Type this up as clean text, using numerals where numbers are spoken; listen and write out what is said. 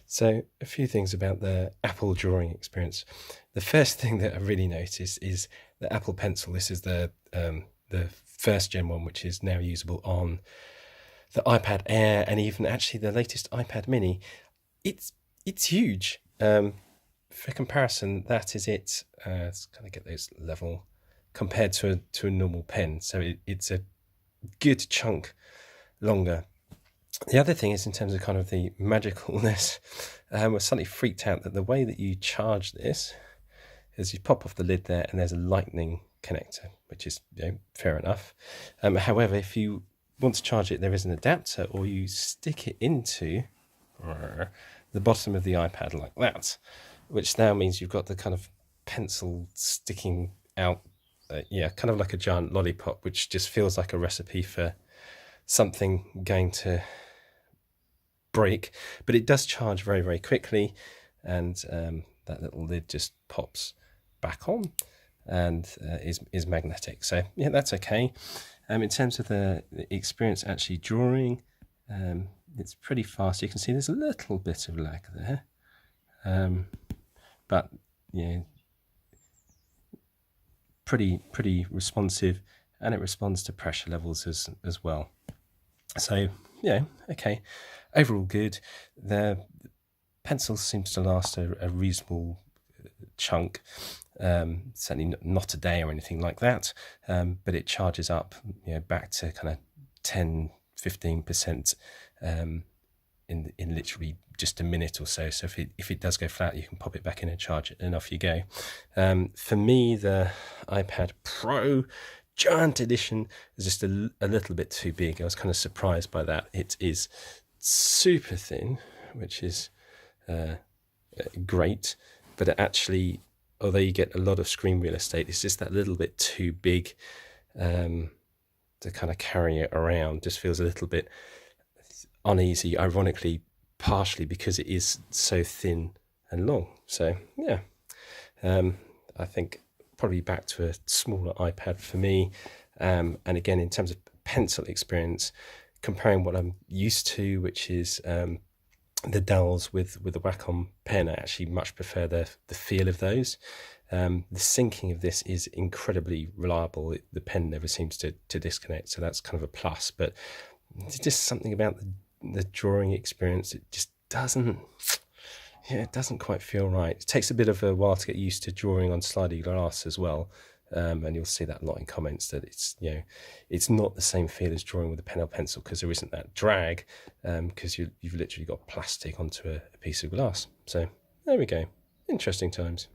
So, a few things about the Apple drawing experience. The first thing that I really noticed is the Apple Pencil. This is the first gen one, which is now usable on the iPad Air and even actually the latest iPad Mini. It's it's huge. For comparison, that is it. Let's kind of get those level compared to a normal pen. So it's a good chunk longer. The other thing is in terms of kind of the magicalness, we're suddenly freaked out that the way that you charge this is you pop off the lid there and there's a lightning connector, which is fair enough. However, if you want to charge it, there is an adapter, or you stick it into the bottom of the iPad like that, which now means you've got the kind of pencil sticking out, kind of like a giant lollipop, which just feels like a recipe for something going to break. But it does charge very, very quickly, and that little lid just pops back on and is magnetic. So yeah, that's okay. In terms of the experience actually drawing, it's pretty fast. You can see there's a little bit of lag there, but pretty responsive, and it responds to pressure levels as well. So yeah, okay. Overall good. The pencil seems to last a reasonable chunk. Certainly not a day or anything like that, but it charges up back to kind of 10-15% in literally just a minute or so. So if it does go flat, you can pop it back in and charge it, and off you go. For me, the iPad Pro Giant Edition is just a little bit too big. I was kind of surprised by that. It is super thin, which is great, but it actually, although you get a lot of screen real estate, it's just that little bit too big to kind of carry it around. Just feels a little bit uneasy, ironically, partially because it is so thin and long. So yeah, I think probably back to a smaller iPad for me. And again, in terms of pencil experience, comparing what I'm used to, which is the dowels with the Wacom pen, I actually much prefer the feel of those. The syncing of this is incredibly reliable. The pen never seems to disconnect, so that's kind of a plus. But there's just something about the drawing experience. It just doesn't quite feel right. It takes a bit of a while to get used to drawing on slidey glass as well. And you'll see that a lot in comments, that it's not the same feel as drawing with a pen or pencil, because there isn't that drag, because you've literally got plastic onto a piece of glass. So there we go. Interesting times.